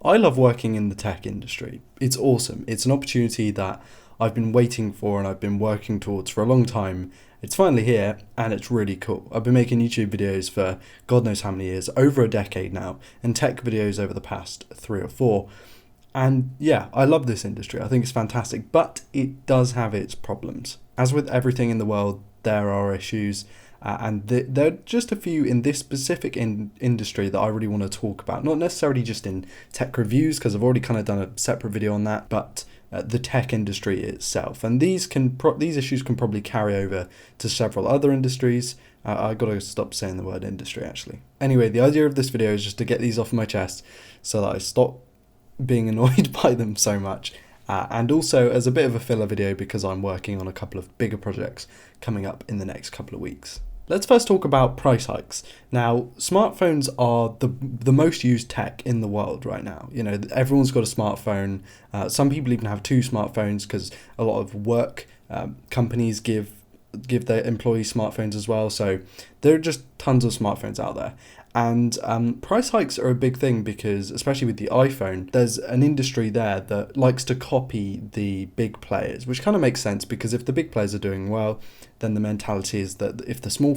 I love working in the tech industry. It's awesome. It's an opportunity that I've been waiting for and I've been working towards for a long time. It's finally here and it's really cool. I've been making YouTube videos for God knows how many years, over a decade now, and tech videos over the past 3 or 4. And yeah, I love this industry. I think it's fantastic, but it does have its problems. As with everything in the world, there are issues. There are just a few in this specific industry that I really want to talk about. Not necessarily just in tech reviews, because I've already kind of done a separate video on that, but the tech industry itself. And these issues can probably carry over to several other industries. I got to stop saying the word industry, actually. Anyway, the idea of this video is just to get these off my chest so that I stop being annoyed by them so much. And also as a bit of a filler video because I'm working on a couple of bigger projects coming up in the next couple of weeks. Let's first talk about price hikes. Now, smartphones are the most used tech in the world right now. You know, everyone's got a smartphone. Some people even have 2 smartphones because a lot of work companies give their employees smartphones as well. So there are just tons of smartphones out there. And price hikes are a big thing because, especially with the iPhone, there's an industry there that likes to copy the big players, which kind of makes sense because if the big players are doing well, then the mentality is that if the small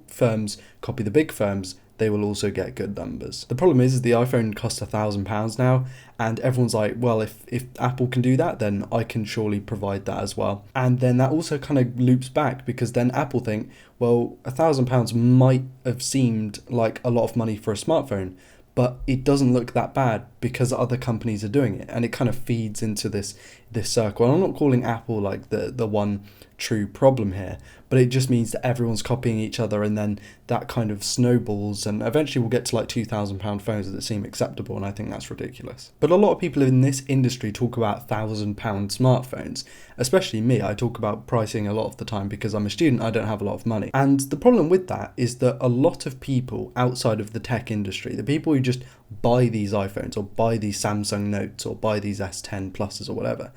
firms copy the big firms, they will also get good numbers. The problem is the iPhone costs £1,000 now, and everyone's like, well, if Apple can do that, then I can surely provide that as well. And then that also kind of loops back because then Apple think, well, £1,000 might have seemed like a lot of money for a smartphone, but it doesn't look that bad because other companies are doing it, and it kind of feeds into this circle. And I'm not calling Apple like the one true problem here, but it just means that everyone's copying each other, and then that kind of snowballs, and eventually we'll get to like £2,000 phones that seem acceptable, and I think that's ridiculous. But a lot of people in this industry talk about £1,000 smartphones, especially me. I talk about pricing a lot of the time because I'm a student, I don't have a lot of money. And the problem with that is that a lot of people outside of the tech industry, the people who just buy these iPhones or buy these Samsung Notes or buy these S10 Pluses or whatever,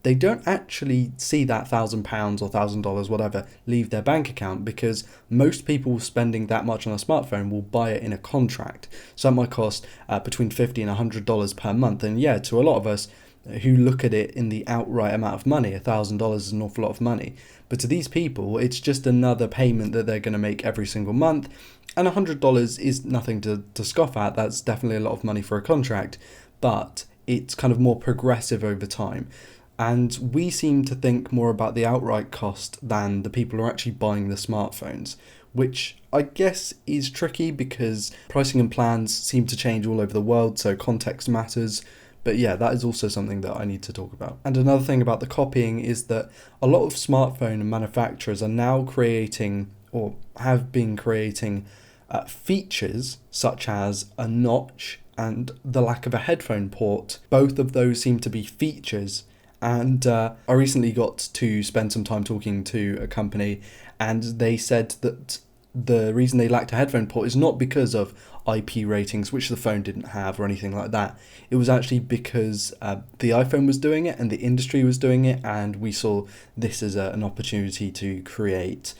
they don't actually see that £1,000 or $1,000, whatever, leave their bank account because most people spending that much on a smartphone will buy it in a contract. So that might cost between $50 and $100 per month. And yeah, to a lot of us who look at it in the outright amount of money, $1,000 is an awful lot of money. But to these people, it's just another payment that they're going to make every single month. And $100 is nothing to scoff at. That's definitely a lot of money for a contract, but it's kind of more progressive over time. And we seem to think more about the outright cost than the people who are actually buying the smartphones, which I guess is tricky because pricing and plans seem to change all over the world, so context matters. But yeah, that is also something that I need to talk about. And another thing about the copying is that a lot of smartphone manufacturers are now creating, or have been creating, features such as a notch and the lack of a headphone port. Both of those seem to be features. And I recently got to spend some time talking to a company, and they said that the reason they lacked a headphone port is not because of IP ratings, which the phone didn't have or anything like that. It was actually because the iPhone was doing it and the industry was doing it, and we saw this as an opportunity to create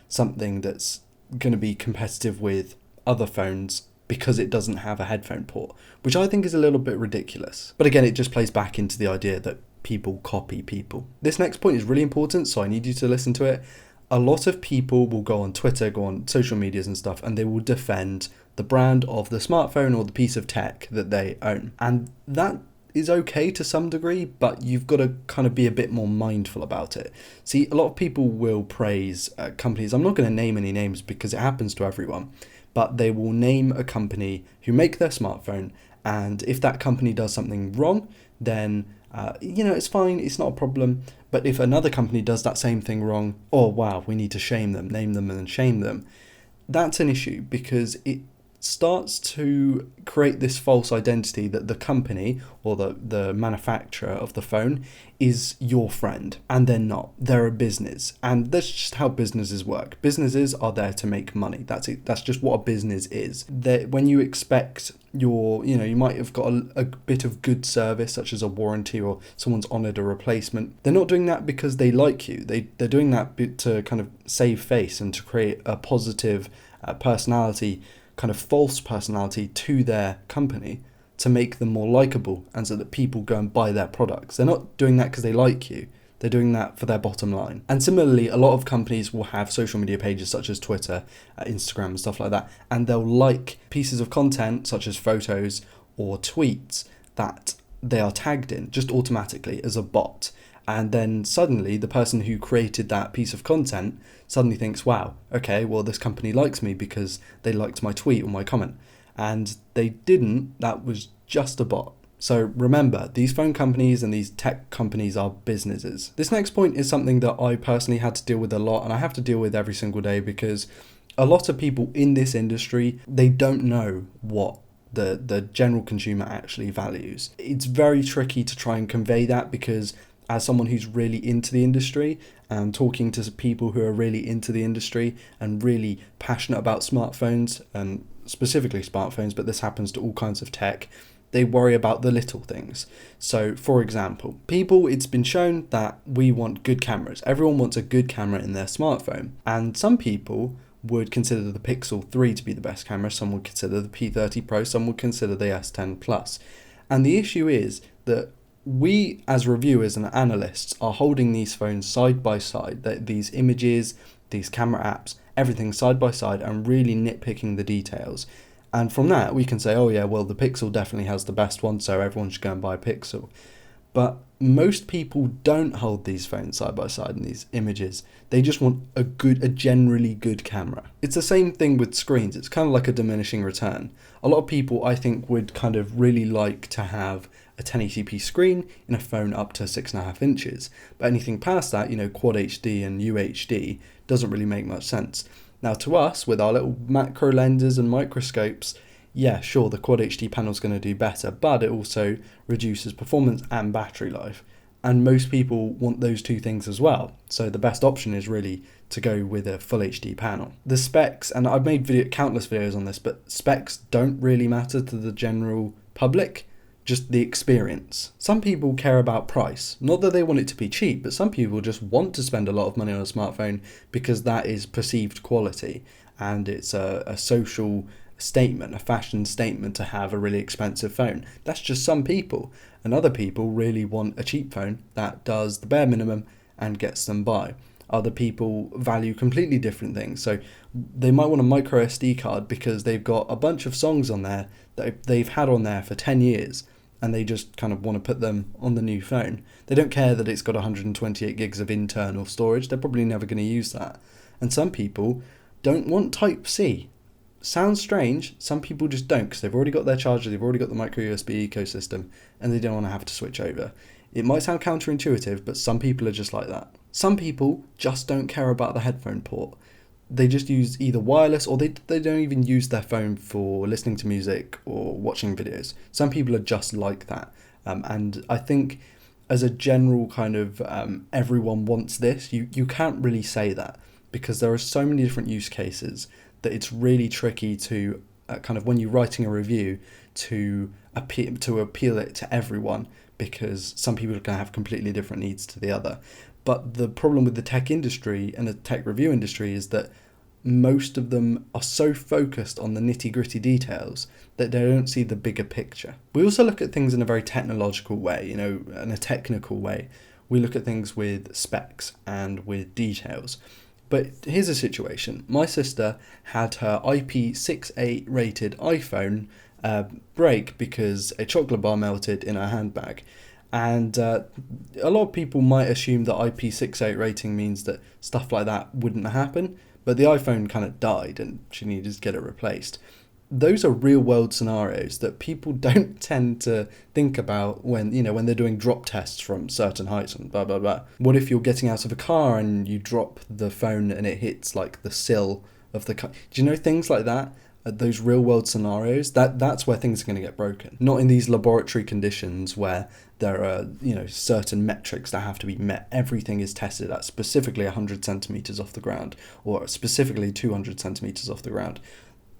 something that's going to be competitive with other phones because it doesn't have a headphone port, which I think is a little bit ridiculous. But again, it just plays back into the idea that people copy people. This next point is really important, so I need you to listen to it. A lot of people will go on Twitter, go on social medias and stuff, and they will defend the brand of the smartphone or the piece of tech that they own. And that is okay to some degree, but you've got to kind of be a bit more mindful about it. See, a lot of people will praise companies. I'm not going to name any names because it happens to everyone, but they will name a company who make their smartphone, and if that company does something wrong, then it's fine, it's not a problem. But if another company does that same thing wrong, oh wow, we need to shame them, name them and shame them. That's an issue because it starts to create this false identity that the company or the manufacturer of the phone is your friend, and they're not. They're a business, and that's just how businesses work. Businesses are there to make money. That's it. That's just what a business is. When you expect you might have got a bit of good service such as a warranty or someone's honoured a replacement. They're not doing that because they like you. They're doing that to kind of save face and to create a positive personality, kind of false personality to their company. to make them more likable and so that people go and buy their products. They're not doing that because they like you. They're doing that for their bottom line. And similarly, a lot of companies will have social media pages such as Twitter, Instagram and stuff like that, and they'll like pieces of content such as photos or tweets that they are tagged in just automatically as a bot. And then suddenly the person who created that piece of content suddenly thinks, wow, okay, well, this company likes me because they liked my tweet or my comment. And they didn't, that was just a bot. So remember, these phone companies and these tech companies are businesses. This next point is something that I personally had to deal with a lot, and I have to deal with every single day, because a lot of people in this industry, they don't know what the general consumer actually values. It's very tricky to try and convey that, because as someone who's really into the industry and talking to people who are really into the industry and really passionate about smartphones, and specifically smartphones, but this happens to all kinds of tech, they worry about the little things. So, for example, it's been shown that we want good cameras. Everyone wants a good camera in their smartphone. And some people would consider the Pixel 3 to be the best camera. Some would consider the P30 Pro. Some would consider the S10 Plus. And the issue is that we, as reviewers and analysts, are holding these phones side by side, these images, these camera apps, everything side by side, and really nitpicking the details. And from that, we can say, oh yeah, well, the Pixel definitely has the best one, so everyone should go and buy a Pixel. But most people don't hold these phones side by side in these images. They just want a generally good camera. It's the same thing with screens. It's kind of like a diminishing return. A lot of people, I think, would kind of really like to have a 1080p screen in a phone up to 6.5 inches. But anything past that, Quad HD and UHD, doesn't really make much sense. Now, to us, with our little macro lenses and microscopes, yeah, sure, the Quad HD panel is going to do better, but it also reduces performance and battery life. And most people want those two things as well. So the best option is really to go with a full HD panel. The specs, and I've made countless videos on this, but specs don't really matter to the general public. Just the experience. Some people care about price. Not that they want it to be cheap, but some people just want to spend a lot of money on a smartphone because that is perceived quality, and it's a social statement, a fashion statement to have a really expensive phone. That's just some people. And other people really want a cheap phone that does the bare minimum and gets them by. Other people value completely different things. So they might want a micro SD card because they've got a bunch of songs on there that they've had on there for 10 years. And they just kind of want to put them on the new phone. They don't care that it's got 128 gigs of internal storage. They're probably never going to use that. And some people don't want Type-C. Sounds strange. Some people just don't, because they've already got their charger, they've already got the micro USB ecosystem, and they don't want to have to switch over. It might sound counterintuitive, but some people are just like that. Some people just don't care about the headphone port. They just use either wireless, or they don't even use their phone for listening to music or watching videos. Some people are just like that. And I think as a general kind of everyone wants this, you can't really say that, because there are so many different use cases that it's really tricky to kind of, when you're writing a review, to appeal it to everyone, because some people are going to have completely different needs to the other. But the problem with the tech industry and the tech review industry is that most of them are so focused on the nitty-gritty details that they don't see the bigger picture. We also look at things in a very technological way, in a technical way. We look at things with specs and with details. But here's a situation. My sister had her IP68 rated iPhone break because a chocolate bar melted in her handbag. And a lot of people might assume that IP68 rating means that stuff like that wouldn't happen, but the iPhone kind of died and she needed to get it replaced. Those are real world scenarios that people don't tend to think about when they're doing drop tests from certain heights and blah, blah, blah. What if you're getting out of a car and you drop the phone and it hits like the sill of the car? Do you know things like that? Those real world scenarios, that's where things are going to get broken. Not in these laboratory conditions where there are certain metrics that have to be met. Everything is tested at specifically 100 centimeters off the ground, or specifically 200 centimeters off the ground.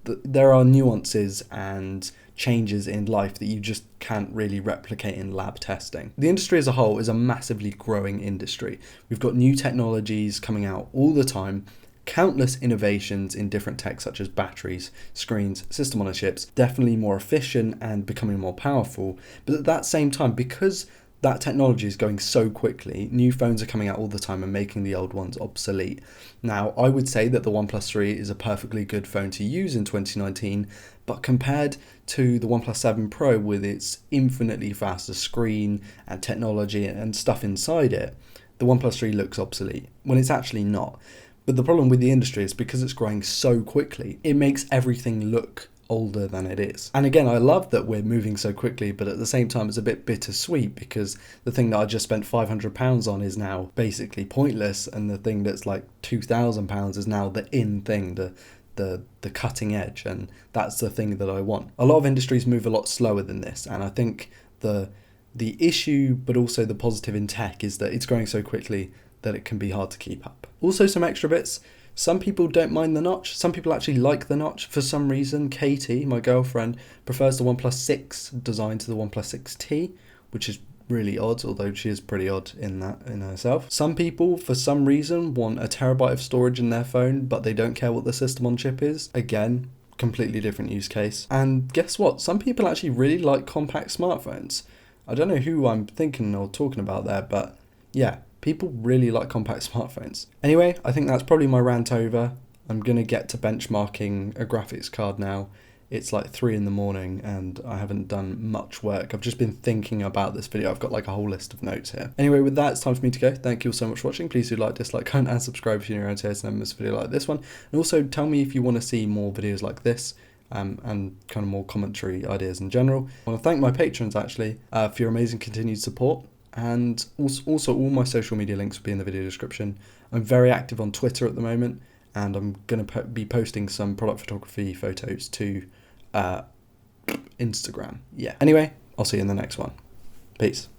There are nuances and changes in life that you just can't really replicate in lab testing. The industry as a whole is a massively growing industry. We've got new technologies coming out all the time, countless innovations in different tech such as batteries, screens, system on a chips, definitely more efficient and becoming more powerful. But at that same time, because that technology is going so quickly, new phones are coming out all the time and making the old ones obsolete. Now, I would say that the OnePlus 3 is a perfectly good phone to use in 2019, but compared to the OnePlus 7 Pro with its infinitely faster screen and technology and stuff inside it, the OnePlus 3 looks obsolete, when it's actually not. But the problem with the industry is because it's growing so quickly, it makes everything look older than it is. And again, I love that we're moving so quickly, but at the same time it's a bit bittersweet because the thing that I just spent £500 on is now basically pointless, and the thing that's like £2,000 is now the in thing, the cutting edge, and that's the thing that I want. A lot of industries move a lot slower than this, and I think the issue, but also the positive in tech, is that it's growing so quickly that it can be hard to keep up. Also, some extra bits. Some people don't mind the notch. Some people actually like the notch for some reason. Katie, my girlfriend, prefers the OnePlus 6 design to the OnePlus 6T, which is really odd, although she is pretty odd in herself. Some people, for some reason, want a terabyte of storage in their phone, but they don't care what the system on chip is. Again, completely different use case. And guess what? Some people actually really like compact smartphones. I don't know who I'm thinking or talking about there, but yeah. People really like compact smartphones. Anyway, I think that's probably my rant over. I'm going to get to benchmarking a graphics card now. It's like 3 a.m. and I haven't done much work. I've just been thinking about this video. I've got like a whole list of notes here. Anyway, with that, it's time for me to go. Thank you all so much for watching. Please do like, dislike, comment and subscribe if you're new around here to never miss a video like this one. And also tell me if you want to see more videos like this. And kind of more commentary ideas in general. I want to thank my patrons actually for your amazing continued support. And also all my social media links will be in the video description. I'm very active on Twitter at the moment, and I'm going to be posting some product photography photos to Instagram. Yeah. Anyway, I'll see you in the next one. Peace.